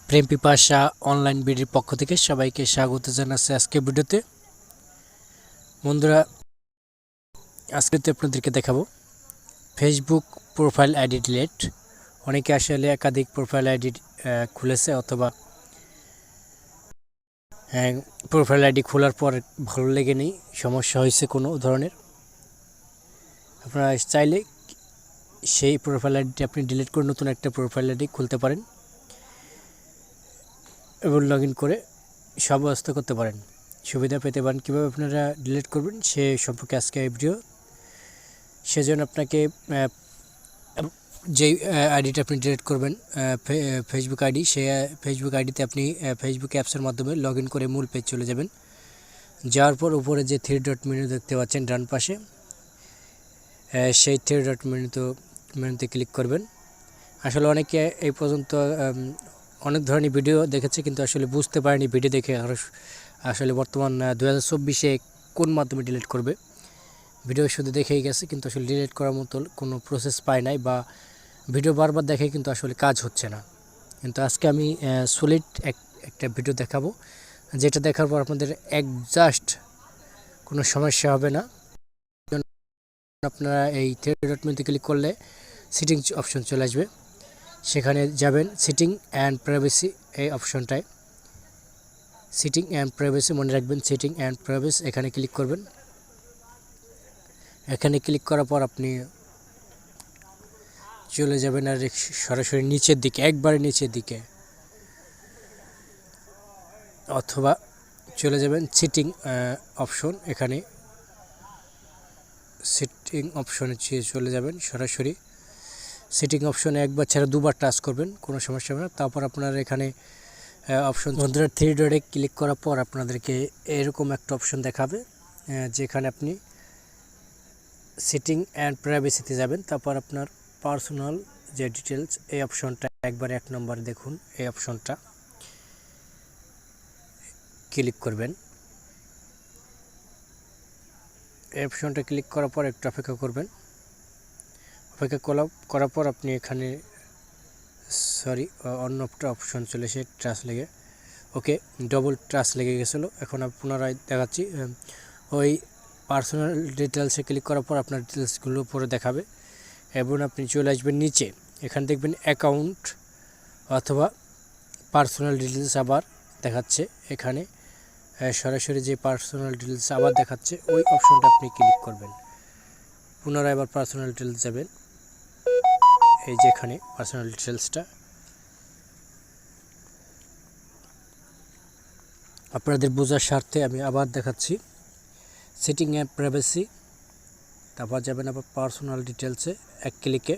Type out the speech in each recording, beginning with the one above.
প্রেমপিপাসা online বিডির পক্ষ থেকে সবাইকে স্বাগত জানাচ্ছি আজকে ভিডিওতে। বন্ধুরা, আজকে আপনাদেরকে দেখাবো ফেসবুক প্রোফাইল আইডি ডিলিট। অনেকে আসলে একাধিক প্রোফাইল আইডি খুলেছে অথবা প্রোফাইল আইডি খোলার পর ভালো লেগে নেই, সমস্যা হয়েছে কোনো ধরনের। আপনারা চাইলে সেই প্রোফাইল আইডিটি আপনি ডিলিট করে নতুন একটা প্রোফাইল আইডি খুলতে পারেন এবং লগ ইন করে সব ব্যবস্থা করতে পারেন, সুবিধা পেতে পারেন। কীভাবে আপনারা ডিলিট করবেন সে সম্পর্কে আজকে এই ভিডিও। সেজন্য আপনাকে যেই আইডিটা আপনি ডিলিট করবেন ফেসবুক আইডি, সেই ফেসবুক আইডিতে আপনি ফেসবুক অ্যাপসের মাধ্যমে লগ ইন করে মূল পেজ চলে যাবেন। যাওয়ার পর উপরে যে 3 ডট মেনু দেখতে পাচ্ছেন ডান পাশে, সেই 3 ডট মেনুতে ক্লিক করবেন। আসলে অনেকে এই পর্যন্ত অনেক ধরনের ভিডিও দেখেছে কিন্তু আসলে বুঝতে পারেনি ভিডিও দেখে আসলে বর্তমান 2024-এ কোন মাধ্যমে ডিলিট করবে। ভিডিও শুধু দেখেই গেছে কিন্তু আসলে ডিলিট করার মতো কোনো প্রসেস পায় নাই, বা ভিডিও বারবার দেখে কিন্তু আসলে কাজ হচ্ছে না। কিন্তু আজকে আমি সলিড একটা ভিডিও দেখাবো, যেটা দেখার পর আপনাদের জাস্ট কোনো সমস্যা হবে না। আপনারা এই 3 ডট মেনুতে ক্লিক করলে সেটিং অপশন চলে আসবে, সেখানে যাবেন সেটিং অ্যান্ড প্রাইভেসি এই অপশনটায়। সেটিং অ্যান্ড প্রাইভেসি মনে রাখবেন, সেটিং অ্যান্ড প্রাইভেসি এখানে ক্লিক করবেন। এখানে ক্লিক করার পর আপনি চলে যাবেন আর সরাসরি নিচের দিকে, একবারে নিচের দিকে, অথবা চলে যাবেন সেটিং অপশন। এখানে সেটিং অপশনে চলে যাবেন সরাসরি। সেটিং অপশনে একবার ছাড়া দুবার টাচ করবেন, কোনো সমস্যা হবে না। তারপর আপনার এখানে অপশন বন্ধুরা 3 ডটে ক্লিক করার পর আপনাদেরকে এরকম একটা অপশন দেখাবে, যেখানে আপনি সেটিং অ্যান্ড প্রাইভেসিতে যাবেন। তারপর আপনার পার্সোনাল যে ডিটেলস, এই অপশনটা একবার 1 নম্বর দেখুন, এই অপশনটা ক্লিক করবেন। এই অপশনটা ক্লিক করার পর একটু অপেক্ষা করবেন। অপেক্ষা করার পর আপনি এখানে অন্য একটা অপশন চলে এসে ট্রাস লেগে, ওকে, ডবল ট্রাস লেগে গেছিলো। এখন পুনরায় দেখাচ্ছি। ওই পার্সোনাল ডিটেলসে ক্লিক করার পর আপনার ডিটেলসগুলো পরে দেখাবে এবং আপনি চলে আসবেন নিচে। এখানে দেখবেন অ্যাকাউন্ট অথবা পার্সোনাল ডিটেলস আবার দেখাচ্ছে। এখানে সরাসরি যে পার্সোনাল ডিটেলস আবার দেখাচ্ছে, ওই অপশনটা আপনি ক্লিক করবেন। পুনরায় আবার পার্সোনাল ডিটেলস যাবেন, এই যে এখানে পার্সোনাল ডিটেলসটা। আপনাদের বোঝার স্বার্থে আমি আবার দেখাচ্ছি। সেটিং অ্যান্ড প্রাইভেসি, তারপর যাবেন আবার পার্সোনাল ডিটেলসে, এক ক্লিকে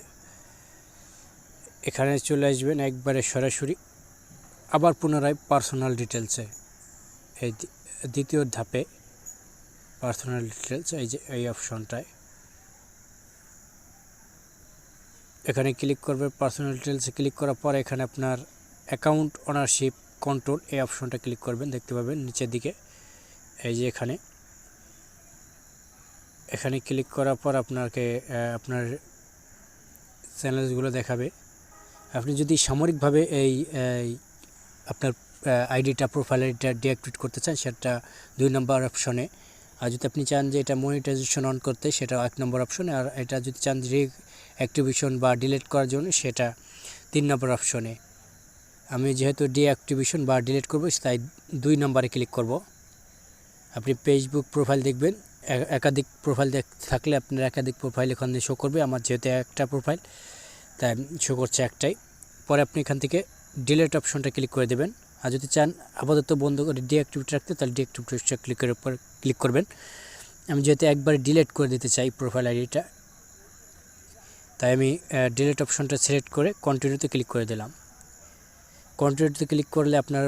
এখানে চলে আসবেন একবারে সরাসরি। আবার পুনরায় পার্সোনাল ডিটেলসে, এই দ্বিতীয় ধাপে পার্সোনাল ডিটেলস, এই যে এই অপশনটায় এখানে ক্লিক করবে। পার্সোনাল ডিটেলসে ক্লিক করার পর এখানে আপনার অ্যাকাউন্ট ওনারশিপ কন্ট্রোল, এই অপশনটা ক্লিক করবেন। দেখতে পাবেন নিচের দিকে, এই যে এখানে ক্লিক করার পর আপনাকে আপনার চ্যানেলগুলো দেখাবে। আপনি যদি সাময়িকভাবে এই আপনার আইডিটা প্রোফাইল আইডিটা ডিঅ্যাক্টিভেট করতে চান, সেটা 2 নম্বর অপশনে। আর যদি আপনি চান যে এটা মনিটাইজেশন অন করতে, সেটা 1 নম্বর অপশনে। আর এটা যদি চান ডিঅ্যাক্টিভেশন বা ডিলিট করার জন্য, সেটা 3 নম্বর অপশনে। আমি যেহেতু ডিঅ্যাক্টিভেশন বা ডিলিট করব, তাই 2 নম্বরে ক্লিক করব। আপনি ফেসবুক প্রোফাইল দেখবেন, একাধিক প্রোফাইল থাকলে আপনার একাধিক প্রোফাইল এখানে শো করবে। আমার যেহেতু একটা প্রোফাইল, তাই শো করছে একটাই। পরে আপনি এখান থেকে ডিলিট অপশনটা ক্লিক করে দেবেন। আর যদি চান আপাতত বন্ধ করে ডিঅ্যাক্টিভেট রাখতে, তাহলে ডিঅ্যাক্টিভেটটা ক্লিক করবেন। আমি যেহেতু একবারে ডিলিট করে দিতে চাই প্রোফাইল আইডিটা, তাই আমি ডিলিট অপশনটা সিলেক্ট করে কন্টিনিউতে ক্লিক করে দিলাম। কন্টিনিউতে ক্লিক করলে আপনার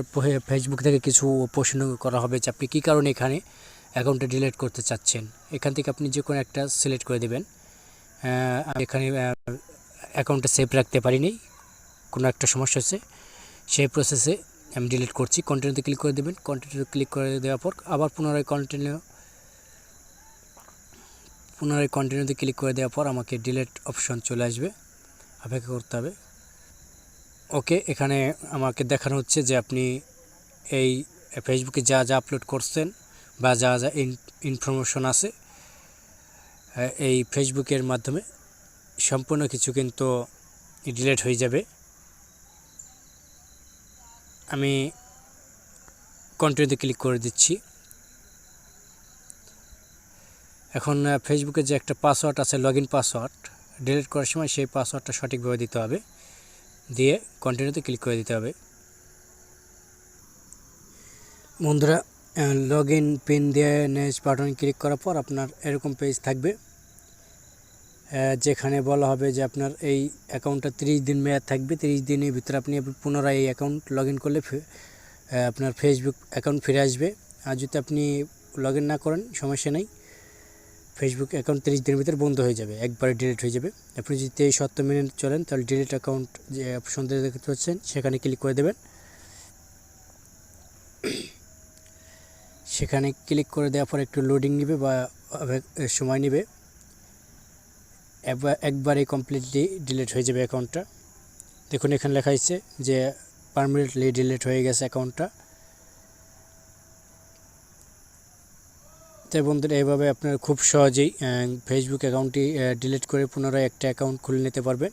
ফেসবুক থেকে কিছু প্রশ্ন করা হবে যে আপনি কী কারণে এখানে অ্যাকাউন্টটা ডিলিট করতে চাচ্ছেন। এখান থেকে আপনি যে কোনো একটা সিলেক্ট করে দেবেন। এখানে অ্যাকাউন্টটা সেভ রাখতে পারিনি, কোনো একটা সমস্যা হচ্ছে, সেই প্রসেসে আমি ডিলিট করছি। কন্টিনিউতে ক্লিক করে দেবেন। কন্টিনিউতে ক্লিক করে দেওয়ার পর আবার পুনরায় কন্টিনিউতে ক্লিক করে দেওয়ার পর আমাকে ডিলিট অপশন চলে আসবে, অপেক্ষা করতে হবে। ওকে, এখানে আমাকে দেখানো হচ্ছে যে আপনি এই ফেসবুকে যা যা আপলোড করছেন বা যা যা ইনফরমেশন আছে এই ফেসবুকের মাধ্যমে সম্পূর্ণ কিছু কিন্তু ডিলিট হয়ে যাবে। আমি কন্টিনিউতে ক্লিক করে দিচ্ছি। এখন ফেসবুকে যে একটা পাসওয়ার্ড আছে, লগ ইন পাসওয়ার্ড, ডিলিট করার সময় সেই পাসওয়ার্ডটা সঠিকভাবে দিতে হবে, দিয়ে কন্টিনিউতে ক্লিক করে দিতে হবে। বন্ধুরা, লগ ইন পিন দিয়ে নেক্সট বাটন ক্লিক করার পর আপনার এরকম পেজ থাকবে, যেখানে বলা হবে যে আপনার এই অ্যাকাউন্টটা 30 দিন মেয়াদ থাকবে। 30 দিনের ভিতরে আপনি পুনরায় এই অ্যাকাউন্ট লগ ইন করলে আপনার ফেসবুক অ্যাকাউন্ট ফিরে আসবে। আর যদি আপনি লগ ইন না করেন সমস্যা নেই, ফেসবুক অ্যাকাউন্ট 30 দিনের ভিতরে বন্ধ হয়ে যাবে, একবারে ডিলিট হয়ে যাবে। আপনি যদি এই শর্ত মেনে চলেন তাহলে ডিলিট অ্যাকাউন্ট যে অপশন দেখতে পাচ্ছেন সেখানে ক্লিক করে দেবেন। সেখানে ক্লিক করে দেওয়ার পর একটু লোডিং নেবে বা সময় নেবে, একবারে কমপ্লিটলি ডিলিট হয়ে যাবে অ্যাকাউন্টটা। দেখুন এখানে লেখা আছে যে পার্মানেন্টলি ডিলিট হয়ে গেছে অ্যাকাউন্টটা। তাই বন্ধুরা, এইভাবে আপনারা খুব সহজেই ফেসবুক অ্যাকাউন্টটি ডিলিট করে পুনরায় একটা অ্যাকাউন্ট খুলে নিতে পারবেন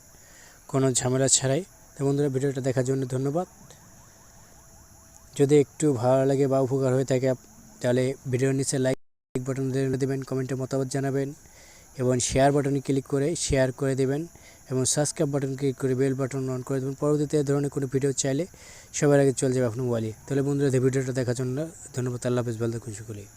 কোনো ঝামেলা ছাড়াই। তো বন্ধুরা, ভিডিওটা দেখার জন্য ধন্যবাদ। যদি একটু ভালো লাগে বা উপকার হয়ে থাকে তাহলে ভিডিওর নিচে লাইক বাটন দেবেন, কমেন্টে মতামত জানাবেন এবং শেয়ার বাটনে ক্লিক করে শেয়ার করে দেবেন এবং সাবস্ক্রাইব বাটন ক্লিক করে বেল বাটন অন করে দেবেন। পরবর্তীতে এই ধরনের কোনো ভিডিও চাইলে সবার আগে চলে যাবে আপনার মোবাইলে। তাহলে বন্ধুরা, ভিডিওটা দেখার জন্য ধন্যবাদ। আল্লাহ হাফেজ, ভালো থাকুন সকলেই।